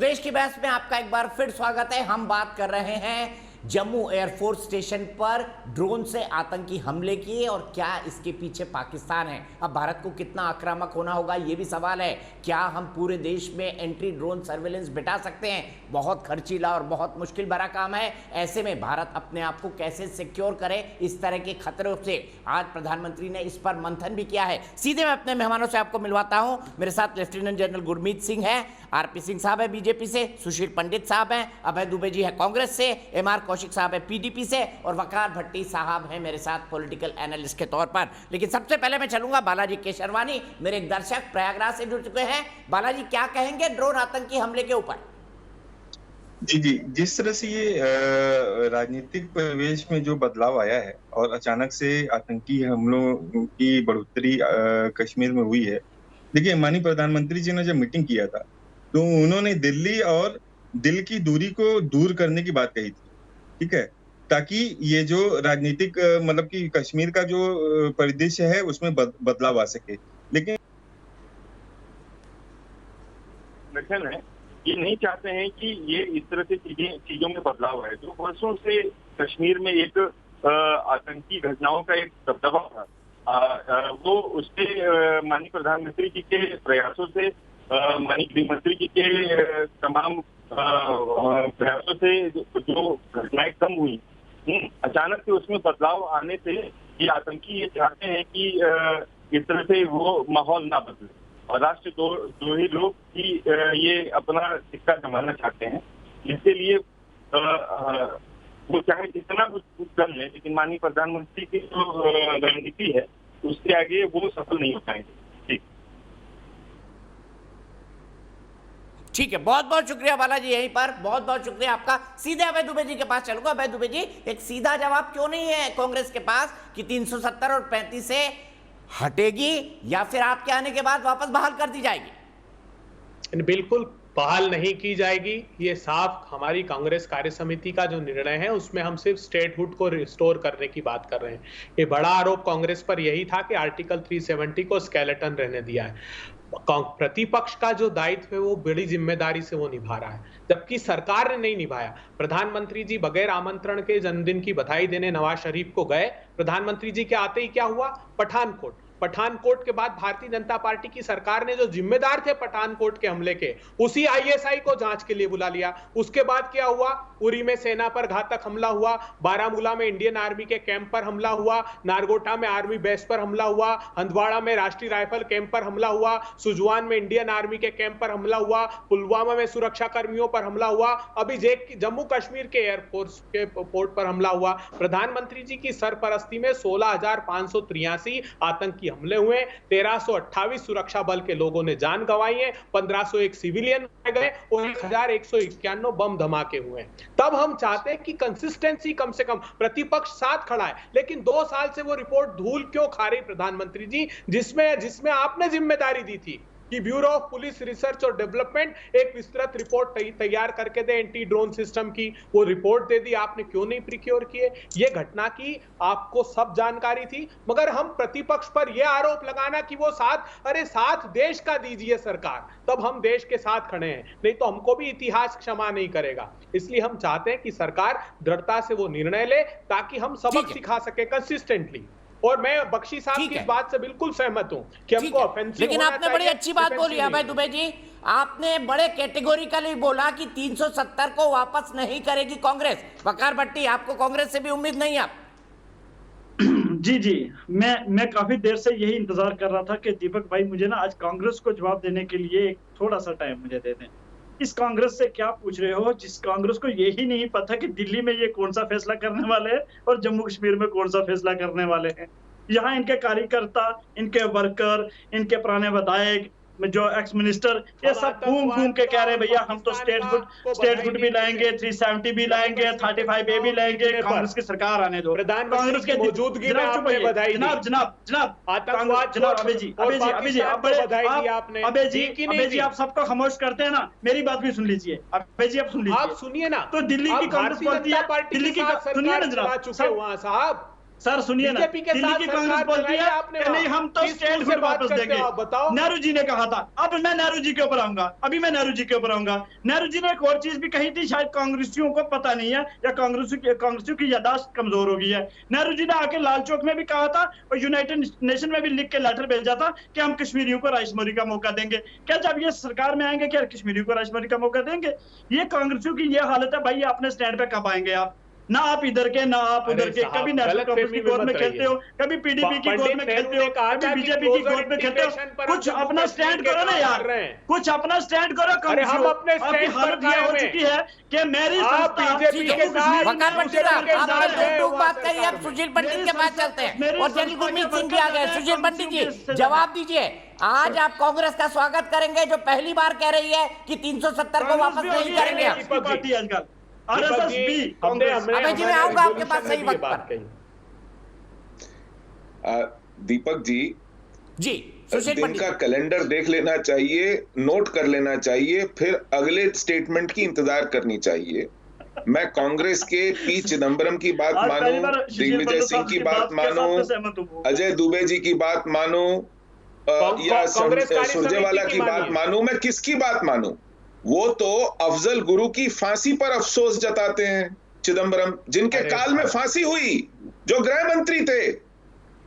तो देश की बहस में आपका एक बार फिर स्वागत है। हम बात कर रहे हैं जम्मू एयरफोर्स स्टेशन पर ड्रोन से आतंकी हमले किए और क्या इसके पीछे पाकिस्तान है। अब भारत को कितना आक्रामक होना होगा ये भी सवाल है। क्या हम पूरे देश में एंटी ड्रोन सर्वेलेंस बिठा सकते हैं? बहुत खर्चीला और बहुत मुश्किल भरा काम है। ऐसे में भारत अपने आप को कैसे सिक्योर करे इस तरह के खतरों से? आज प्रधानमंत्री ने इस पर मंथन भी किया है। सीधे मैं अपने मेहमानों से आपको मिलवाता हूं। मेरे साथ लेफ्टिनेंट जनरल गुरमीत सिंह है, आरपी सिंह साहब है बीजेपी से, सुशील पंडित साहब हैं, अभय दुबे जी है कांग्रेस से, एमआर कौशिक साहब है पीडीपी से और वकार भट्टी साहब हैं मेरे साथ पॉलिटिकल एनालिस्ट के तौर पर। लेकिन सबसे पहले मैं चलूंगा बालाजी केशरवानी, मेरे एक दर्शक प्रयागराज से जुड़ चुके हैं। बालाजी, क्या कहेंगे ड्रोन आतंकी हमले के ऊपर? जी, जिस तरह से ये राजनीतिक परिवेश में जो बदलाव आया है और अचानक से आतंकी हमलों की बढ़ोतरी कश्मीर में हुई है। देखिए, माननीय प्रधानमंत्री जी ने जब मीटिंग किया था तो उन्होंने दिल्ली और दिल की दूरी को दूर करने की बात कही थी, ठीक है, ताकि ये जो राजनीतिक मतलब कि कश्मीर का जो परिदृश्य है उसमें बदलाव आ सके। लेकिन संगठन है, ये नहीं चाहते हैं कि ये इस तरह से चीजों में बदलाव आए। जो वर्षों से कश्मीर में एक आतंकी घटनाओं का एक दबदबा था, वो उसके माननीय प्रधानमंत्री जी के प्रयासों से, माननीय गृह मंत्री जी के तमाम प्रयासों से जो घटनाएं कम हुई, अचानक से उसमें बदलाव आने से ये आतंकी ये चाहते हैं कि इस तरह से वो माहौल ना बदले और राष्ट्रद्रोही लोग ही ये अपना सिक्का जमाना चाहते हैं। इसके लिए वो चाहे जितना कुछ कर ले, लेकिन माननीय प्रधानमंत्री की जो रणनीति है उसके आगे वो सफल नहीं हो पाएंगे। ठीक है, बहुत बहुत शुक्रिया बालाजी, यहीं पर बहुत बहुत शुक्रिया आपका। सीधे अभय दुबे जी के पास चलूंगा। अभय दुबे जी, एक सीधा जवाब क्यों नहीं है कांग्रेस के पास कि 370 और 35 से हटेगी या फिर आपके आने के बाद वापस बहाल कर दी जाएगी? बिल्कुल बहाल नहीं की जाएगी। ये साफ हमारी कांग्रेस कार्य समिति का जो निर्णय है उसमें हम सिर्फ स्टेटहुड को रिस्टोर करने की बात कर रहे हैं। ये बड़ा आरोप कांग्रेस पर यही था कि आर्टिकल 370 को स्केलेटन रहने दिया है। प्रतिपक्ष का जो दायित्व है वो बड़ी जिम्मेदारी से वो निभा रहा है, जबकि सरकार ने नहीं निभाया। प्रधानमंत्री जी बगैर आमंत्रण के जन्मदिन की बधाई देने नवाज शरीफ को गए। प्रधानमंत्री जी के आते ही क्या हुआ? पठानकोट के बाद भारतीय जनता पार्टी की सरकार ने जो जिम्मेदार थे पठानकोट के हमले के, उसी आईएसआई को जांच के लिए बुला लिया। उसके बाद क्या हुआ? उरी में सेना पर घातक हमला हुआ, बारामूला में इंडियन आर्मी के कैंप पर हमला हुआ, नारगोटा में आर्मी बेस पर हमला हुआ, हंदवाड़ा में राष्ट्रीय राइफल कैंप पर हमला हुआ, सुजवान में इंडियन आर्मी के कैंप पर हमला हुआ, पुलवामा में सुरक्षा कर्मियों पर हमला हुआ, अभी जम्मू कश्मीर के एयरफोर्स के पोर्ट पर हमला हुआ। प्रधानमंत्री जी की सरपरस्ती में 16,583 आतंकी हमले हुए, 1328 सुरक्षा बल के लोगों ने जान गंवाई है, 1501 सिविलियन मारे गए और 1191 बम धमाके हुए। तब हम चाहते हैं कि कंसिस्टेंसी कम से कम प्रतिपक्ष साथ खड़ा है, लेकिन 2 साल से वो रिपोर्ट धूल क्यों खा रही प्रधानमंत्री जी, जिसमें आपने जिम्मेदारी दी थी कि ब्यूरो ऑफ पुलिस रिसर्च और डेवलपमेंट एक विस्तृत रिपोर्ट तैयार करके दे एंटी ड्रोन सिस्टम की। वो रिपोर्ट दे दी, आपने क्यों नहीं प्रिक्योर किए? ये घटना की आपको सब जानकारी थी, मगर हम प्रतिपक्ष पर यह आरोप लगाना कि वो साथ देश का दीजिए सरकार, तब हम देश के साथ खड़े हैं, नहीं तो हमको भी इतिहास क्षमा नहीं करेगा। इसलिए हम चाहते हैं कि सरकार दृढ़ता से वो निर्णय ले ताकि हम सबक सिखा सके कंसिस्टेंटली। और मैं बख्शी साहब की इस बात से बिल्कुल सहमत हूं कि हमको ऑफेंसिव, लेकिन आपने बड़ी अच्छी बात बोली अभय दुबे जी, आपने बड़े कैटेगोरिकली बोला कि 370 को वापस नहीं करेगी कांग्रेस। वकार भट्टी, आपको कांग्रेस से भी उम्मीद नहीं? आप जी, मैं काफी देर से यही इंतजार कर रहा था कि दीपक भाई मुझे ना आज कांग्रेस को जवाब देने के लिए एक थोड़ा सा टाइम मुझे दे दें। इस कांग्रेस से क्या पूछ रहे हो जिस कांग्रेस को यही नहीं पता कि दिल्ली में ये कौन सा फैसला करने वाले हैं और जम्मू कश्मीर में कौन सा फैसला करने वाले हैं। यहाँ इनके कार्यकर्ता, इनके वर्कर, इनके पुराने विधायक, जो एक्स मिनिस्टर, ये सब घूम के कह रहे हैं भैया हम तो स्टेटहुड भी लाएंगे, 370 भी लाएंगे, 35A भी लाएंगे, कांग्रेस की सरकार आने दो। कांग्रेस की मौजूदगी में आपने बधाई दी। जनाब अबे जी आप सबको खामोश करते हैं ना, मेरी बात भी सुन लीजिए। अबे जी आप सुन लीजिए, आप सुनिए ना। तो दिल्ली की कांग्रेस बोलती है, दिल्ली की सुनिए ना जनाब सर सुनिए ना, बीजेपी के दिल्ली साथ की सरकार कांग्रेस बोलती बनाई है आपने कि नहीं हम तो किस स्टेट मुंह से हुड बात वापस करते देंगे। हो आप बताओ। नेहरू जी ने कहा था, अब मैं नेहरू जी के ऊपर आऊंगा, अभी मैं नेहरू जी के ऊपर आऊंगा। नेहरू जी ने एक और चीज भी कही थी, शायद कांग्रेसियों को पता नहीं है या कांग्रेसियों की याददाश्त कमजोर हो गई है। नेहरू जी ने आके लाल चौक में भी कहा था और यूनाइटेड नेशन में भी लिख के लेटर भेजा था कि हम कश्मीरियों को राजमौरी का मौका देंगे। क्या जब ये सरकार में आएंगे क्या कश्मीरियों को राजमौरी का मौका देंगे? ये कांग्रेसियों की ये हालत है भाई, अपने स्टैंड पे कब आएंगे आप? ना आप इधर के ना आप उधर के, कभी नेशनल कांग्रेस की गोद में खेलते हो, कभी पीडीपी की गोद में खेलते हो, कभी बीजेपी की गोद में खेलते हो। कुछ अपना स्टैंड करो ना यार, कुछ अपना स्टैंड करो। अरे हम अपने आपकी स्टैंड हालत पर यह हो कायम हैं। चुकी है कि मेरी आप संस्था बीजेपी के साथ वकार पंडित साहब, के आपने साथ है, दो वहाँ बात कही, अब सरकार में। सुशील पंडित के पास चलते हैं मेरी और जनरल संस्था गुरमीत के सिंह जी आ गए। वर्कर सुशील पंडित जी के जवाब दीजिए, आज आप कांग्रेस का स्वागत करेंगे जो पहली बार कह रही है कि 370 को वापस नहीं करेंगे हम। पार्टी आजकल आरएसएस भी कांग्रेस। अबे जी मैं आऊंगा आपके पास सही वक्त पर। दीपक जी, जी सुशील दिन पंडित का कैलेंडर देख लेना चाहिए, नोट कर लेना चाहिए, फिर अगले स्टेटमेंट की इंतजार करनी चाहिए। मैं कांग्रेस के पी चिदम्बरम की बात आज पहली मानूं, बार सुशील दिग्विजय पंडित सिंह साहब की की बात बात के साथ मानूं, मैं सहमत हूं। अजय दुबे जी की बात मानूं, या कांग्रेस कार्य सुरजेवाला समिति की की बात मानिए। मानूं, मैं किसकी बात मानूं? वो तो अफजल गुरु की फांसी पर अफसोस जताते हैं चिदम्बरम, जिनके अरे काल में बाप। फांसी हुई, जो गृह मंत्री थे।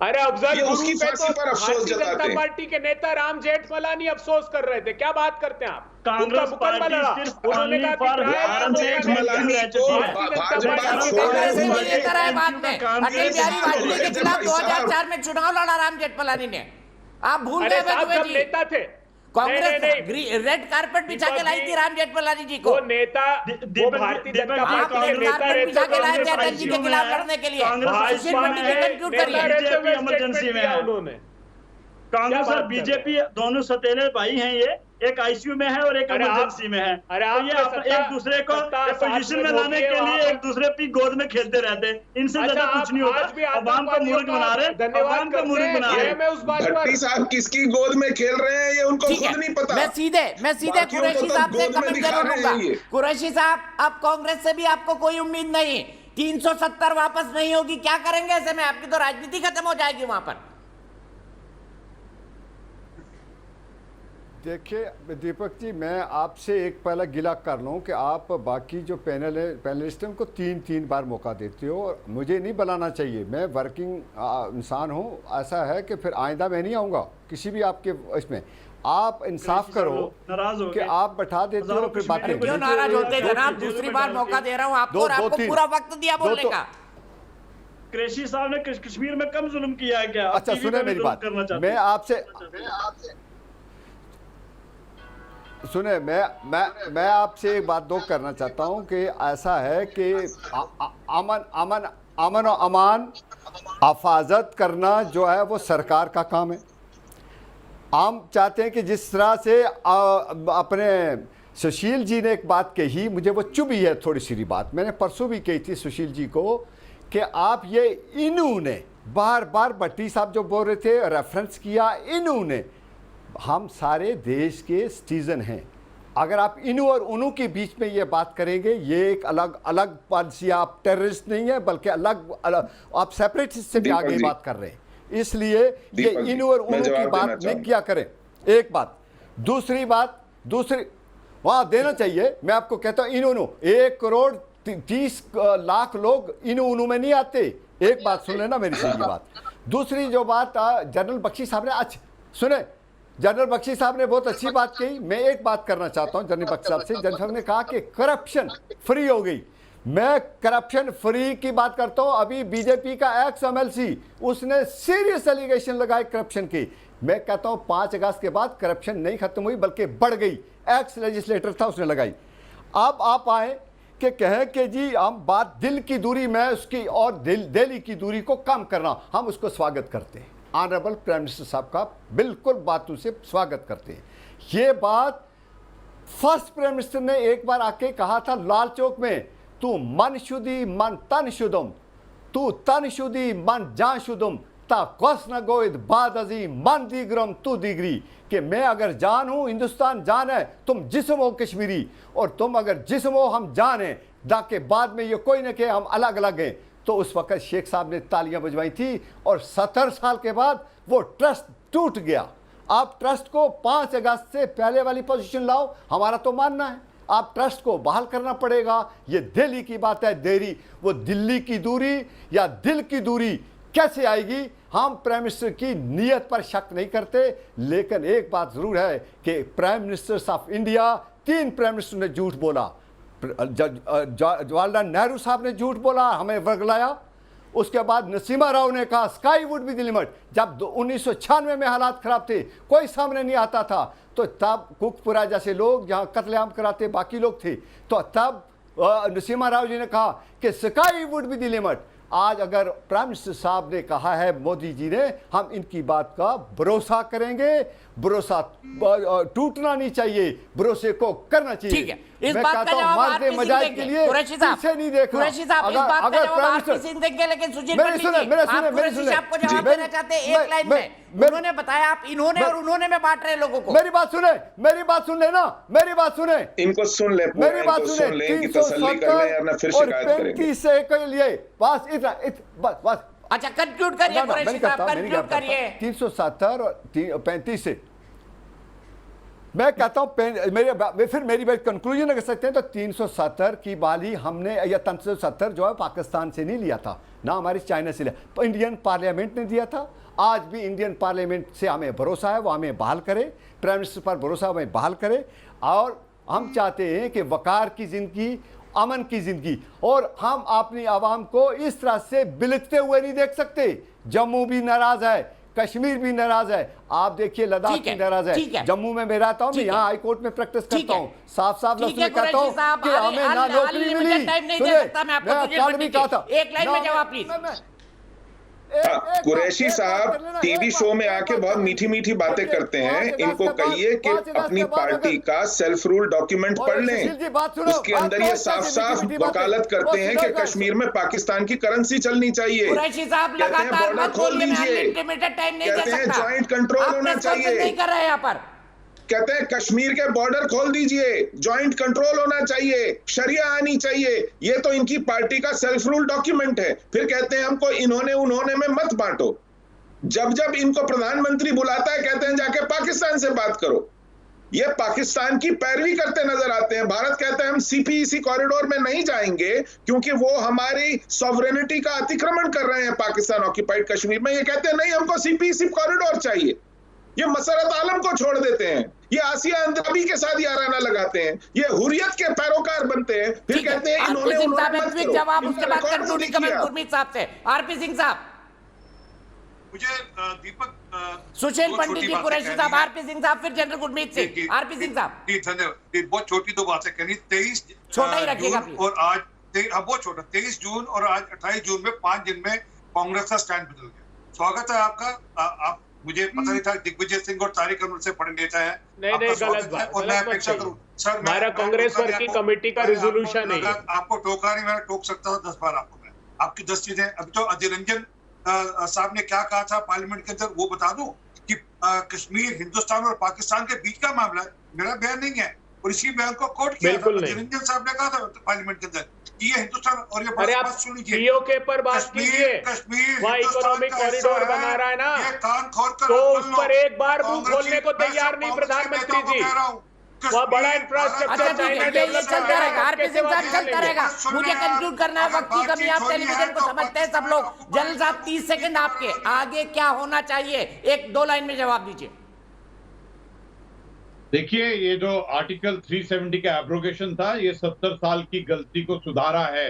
अरे अफजल ये गुरु उसकी पे फांसी तो पर अफसोस भारतीय जताते जनता हैं। पार्टी के नेता राम जेठमलानी अफसोस कर रहे थे। क्या बात करते हैं आप? कांग्रेस उनका मुकदमा पार्टी लड़ा। सिर्फ उन्होंने only कहा कि for ट्रायल राम का मौका जेठमलानी नहीं को मिला। भारतीय जनता भाजपा पार्टी छोड़ कांग्रेस रही में है। ये तरह है बाद में अटल बिहारी वाजपेयी के खिलाफ 2004 में चुनाव लड़ा राम जेठमलानी ने। आप भूल अरे गए साहब दुबे जब जी, नेता थे। कांग्रेस नहीं। रेड कारपेट बिछा के लाई थी राम जेठमलानी जी को। वो नेता वो भारतीय जनता आप पार्टी रेड के नेता कारपेट बिछा के लाए थे रहते अटल जी के खिलाफ लड़ने के लिए। कांग्रेस सुशील पंडित जी कंक्लूड नेता करिए। रहते हुए बीजेपी इमरजेंसी में है। उन्होंने कांग्रेस क्या और बात कर बीजेपी दोनों सौतेले भाई हैं, ये एक आईसीयू में है और एक अरे आप- इमरजेंसी में है। अरे तो ये आपके सत्ता- एक दूसरे को सत्ता साथ पोजीशन में में लाने होती है के वहाँ लिए पर। एक दूसरे की गोद में खेलते रहते हैं। इनसे अच्छा, ज्यादा कुछ आप नहीं आज भी होता। अवाम को आतंकवादियों मूर्ख का बना रहे, धन्यवाद अवाम को करते मूर्ख हैं। बना रहे। मैं उस बात भट्टी पर साहब किसकी गोद में खेल रहे हैं ये उनको ठीक खुद है, नहीं पता। मैं सीधे बाकियों को कुरैशी तो साहब से गोद में कमेंट दिखा जरूर रहे लूंगा। हैं ये। कुरैशी साहब, अब कांग्रेस से भी आपको कोई उम्मीद नहीं, 370 वापस नहीं होगी, क्या करेंगे ऐसे में? आपकी तो राजनीति खत्म हो जाएगी वहां पर। देखिए दीपक जी, मैं आपसे एक पहला गिला कर लूँ कि आप बाकी जो पैनलिस्ट हैं उनको 3 बार मौका देते हो। मुझे नहीं बुलाना चाहिए, मैं वर्किंग इंसान हूँ। ऐसा है कि फिर आइंदा मैं नहीं आऊँगा किसी भी आपके इसमें। आप इंसाफ करो नाराज हो कि गए। आप बैठा देते हो फिर बातें। क्यों नाराज होते जनाब? दूसरी बार मौका दे रहा हूं आपको और आपको पूरा वक्त दिया बोलने का। कृषि साहब ने कश्मीर में कम जुल्म किया है क्या? अच्छा सुने मेरी बात, मैं आपसे सुने मैं आपसे एक बात दो करना चाहता हूं कि ऐसा है कि अमन और अमान हिफाजत करना जो है वो सरकार का काम है। हम चाहते हैं कि जिस तरह से अपने सुशील जी ने एक बात कही, मुझे वो चुभी है थोड़ी सी बात। मैंने परसों भी कही थी सुशील जी को कि आप ये इन्होंने बार बार भट्टी साहब जो बोल रहे थे रेफरेंस किया, इन्होंने हम सारे देश के सिटीजन हैं। अगर आप इनू और उनू के बीच में ये बात करेंगे, ये एक अलग पॉलिसी, आप टेररिस्ट नहीं है बल्कि अलग आप सेपरेटिस्ट से भी आगे बात कर रहे हैं। इसलिए ये इनू और उनू की बात नहीं किया करें। एक बात, दूसरी वहाँ देना चाहिए। मैं आपको कहता हूँ इनू 1 करोड़ 30 लाख लोग इनू उनू में नहीं आते। एक बात सुन लेना मेरी सीधी बात। दूसरी जो बात जनरल बख्शी साहब ने सुने, जनरल बख्शी साहब ने बहुत अच्छी बात कही। मैं एक बात करना चाहता हूं जनरल बख्शी साहब से। जनरल साहब ने कहा कि करप्शन फ्री हो गई। मैं करप्शन फ्री की बात करता हूं। अभी बीजेपी का एक्स MLC उसने सीरियस एलिगेशन लगाए करप्शन की। मैं कहता हूं 5 अगस्त के बाद करप्शन नहीं खत्म हुई बल्कि बढ़ गई। एक्स लेजिस्लेटर था, उसने लगाई। अब आप आए कि कहें कि जी हम बात दिल की दूरी में उसकी और दिल्ली की दूरी को कम करना, हम उसको स्वागत करते हैं। ऑनरेबल प्राइम मिनिस्टर साहब का बिल्कुल बातों से स्वागत करते हैं। ये बात फर्स्ट प्राइम मिनिस्टर ने एक बार आके कहा था लाल चौक में, तू मन शुद्धि मन तन शुद्धम, तू तन शुद्धि मन जान शुद्धम, ता कस न गोइद बाद अजी मन दिग्रम तू दिगरी। कि मैं अगर जान हूं, हिंदुस्तान जान है, तुम जिस्म हो कश्मीरी, और तुम अगर जिस्म हो हम जान हैं, ताकि बाद में ये कोई न कहे हम अलग अलग हैं। तो उस वक्त शेख साहब ने तालियां बजवाई थी और 70 साल के बाद वो ट्रस्ट टूट गया। आप ट्रस्ट को 5 अगस्त से पहले वाली पोजीशन लाओ, हमारा तो मानना है आप ट्रस्ट को बहाल करना पड़ेगा। ये दिल्ली की बात है, देरी, वो दिल्ली की दूरी या दिल की दूरी कैसे आएगी? हम प्राइम मिनिस्टर की नीयत पर शक नहीं करते, लेकिन एक बात जरूर है कि prime ministers of India, 3 prime minister ने झूठ बोला। जवाहरलाल नेहरू साहब ने झूठ बोला, हमें वर्गलाया। उसके बाद नसीमा राव ने कहा sky would be the limit. जब 1996 में हालात खराब थे, कोई सामने नहीं आता था, तो तब कुकपुरा जैसे लोग जहां कत्लेआम कराते बाकी लोग थे, तो तब नसीमा राव जी ने कहा कि sky would be the limit. आज अगर प्राइम मिनिस्टर साहब ने कहा है, मोदी जी ने, हम इनकी बात का भरोसा करेंगे। भरोसा टूटना नहीं चाहिए, भरोसे को करना चाहिए। ठीक है, इस बात का जवाब आरपी सिंह देंगे। कुरैशी साहब, नहीं देखना। कुरैशी साहब, इस बात का जवाब आरपी सिंह देंगे, लेकिन सुशील पंडित जी, आप कुरैशी साहब को जवाब देना चाहते हैं एक लाइन में। उन्होंने बताया आप इन्होंने और उन्होंने में बांट रहे लोगों को। मेरी बात सुने, मेरी बात सुन लेना, मेरी बात सुने, इनको सुन ले, मेरी बात सुने। 335 से के लिए बस इतना, बस। अच्छा, कंक्लूड करिए कुरैशी साहब, कंक्लूड करिए। 370 और 35 से मैं कहता हूं, फिर मेरी बात कंक्लूजन कर सकते हैं। तो 370 की बाली हमने, या 370 जो है पाकिस्तान से नहीं लिया था, ना हमारी चाइना से लिया, इंडियन पार्लियामेंट ने दिया था। आज भी इंडियन पार्लियामेंट से हमें भरोसा है, वो हमें बहाल करे, प्राइम मिनिस्टर पर भरोसा हमें बहाल करे। और हम चाहते हैं कि वकार की ज़िंदगी, अमन की ज़िंदगी, और हम अपनी आवाम को इस तरह से बिलखते हुए नहीं देख सकते। जम्मू भी नाराज़ है, कश्मीर भी नाराज है, आप देखिए लद्दाख भी नाराज है। जम्मू में मैं रहता हूं, मैं यहाँ हाई कोर्ट में प्रैक्टिस करता हूं, साफ लफ्ज़ में कहता हूं कि हमें ना नौकरी मिली। कल भी कहा था, एक लाइन में जवाब प्लीज। कुरैशी साहब टीवी शो में आके बहुत मीठी मीठी बातें करते हैं, इनको कहिए कि अपनी पार्टी का सेल्फ रूल डॉक्यूमेंट पढ़ लें। उसके अंदर ये साफ साफ वकालत करते हैं कि कश्मीर में पाकिस्तान की करेंसी चलनी चाहिए। कुरैशी साहब लगातार मत बोलिए, मैं अनलिमिटेड टाइम नहीं दे सकता। कहते हैं ज्वाइंट कंट्रोल होना चाहिए, नहीं कर रहे हैं यहाँ पर। कहते हैं कश्मीर के बॉर्डर खोल दीजिए, जॉइंट कंट्रोल होना चाहिए, शरिया आनी चाहिए। ये तो इनकी पार्टी का सेल्फ रूल डॉक्यूमेंट है। फिर कहते हैं हमको इन्होंने उन्होंने में मत बांटो। जब इनको प्रधानमंत्री बुलाता है कहते हैं जाके पाकिस्तान से बात करो। ये पाकिस्तान की पैरवी करते नजर आते हैं। भारत कहते हैं हम सीपीईसी कॉरिडोर में नहीं जाएंगे क्योंकि वो हमारी सॉवरेनिटी का अतिक्रमण कर रहे हैं पाकिस्तान ऑक्यूपाइड कश्मीर में। ये कहते हैं नहीं, हमको सीपीईसी कॉरिडोर चाहिए। ये मसरत आलम को छोड़ देते हैं, ये आसिया अंद्राबी के साथ याराना लगाते हैं, ये हुर्रियत के पैरोकार बनते हैं, फिर कहते हैं इन्होंने जवाब। उसके बाद कंक्लूडिंग कमेंट गुरमीत साहब से। आरपी सिंह साहब, मुझे दीपक, सुशील पंडित जी, कुरैशी साहब, आरपी सिंह साहब, फिर जनरल गुरमीत सिंह। आरपी सिंह साहब, धन्यवाद। बहुत छोटी 2 बातें कहनी। 23 छोटा ही रखिएगा और आज बहुत छोटा, 23 जून और आज 28 जून में 5 दिन में कांग्रेस का स्टैंड बदल गया। स्वागत है आपका। आप, मुझे पता नहीं था दिग्विजय सिंह और तारिक अनवर से पढ़ लेता है। नहीं, गलत बात, और मैं अपेक्षा करूं सर, हमारा कांग्रेस वर्किंग कमेटी का रिजोल्यूशन है। आपको टोका नहीं, मैं टोक सकता था 10 बार आपको। मैं आपकी 10 चीजें, अभी तो अजय रंजन साहब ने क्या कहा था पार्लियामेंट के अंदर, वो बता दूं कि कश्मीर हिंदुस्तान और पाकिस्तान के बीच का मामला है, मेरा बयान नहीं है। और इसी बयान को कोट किया था अजय रंजन साहब ने, कहा था पार्लियामेंट के अंदर ये हिंदुस्तान। और ये बात सुन लीजिए, पीओके पर बात कीजिए, कश्मीर वहाँ इकोनॉमिक कॉरिडोर बना रहा है ना, ये कान खोल कर तो उस पर एक बार मुंह खोलने को तैयार नहीं प्रधानमंत्री जी। वहाँ बड़ा इंफ्रास्ट्रक्चर चाइना डेवलप चलता रहेगा। आरपी सिंह साहब, चलता रहेगा। मुझे कंक्लूड करना है, वक्त की कमी। आप टेलीविजन को समझते हैं सब लोग। जनरल साहब, 30 सेकंड आपके। आगे क्या होना चाहिए, 1-2 लाइन में जवाब दीजिए। देखिए, ये जो आर्टिकल 370 का एब्रोगेशन था, ये 70 साल की गलती को सुधारा है।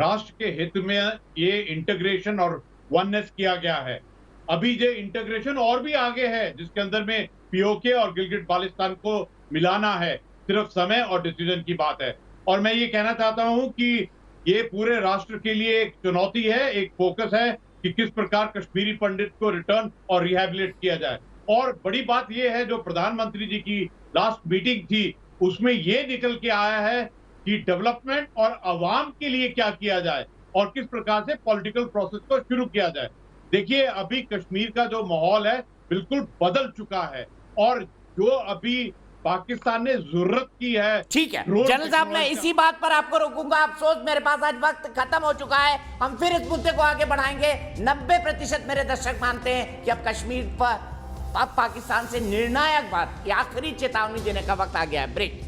राष्ट्र के हित में ये इंटीग्रेशन और वननेस किया गया है। अभी ये इंटीग्रेशन और भी आगे है, जिसके अंदर में पीओके और गिलगिट बाल्टिस्तान को मिलाना है। सिर्फ समय और डिसीजन की बात है। और मैं ये कहना चाहता हूं कि ये पूरे राष्ट्र के लिए एक चुनौती है, एक फोकस है कि किस प्रकार कश्मीरी पंडित को रिटर्न और रिहैबिलिट किया जाए। और बड़ी बात यह है, जो प्रधानमंत्री जी की लास्ट मीटिंग थी, उसमें यह निकल के आया है कि डेवलपमेंट और आवाम के लिए क्या किया जाए और किस प्रकार से पॉलिटिकल प्रोसेस को शुरू किया जाए। देखिए, अभी कश्मीर का जो माहौल है बिल्कुल बदल चुका है, और जो अभी पाकिस्तान ने जरूरत की है। ठीक है ड्रोन जनरल साहब, मैं टेक्नोलॉजी इसी बात पर आपको रोकूंगा। अफसोस मेरे पास आज वक्त खत्म हो चुका है। हम फिर इस मुद्दे को आगे बढ़ाएंगे। 90% मेरे दर्शक मानते हैं कि अब कश्मीर पर अब पाकिस्तान से निर्णायक बात, आखिरी चेतावनी देने का वक्त आ गया है। ब्रेक।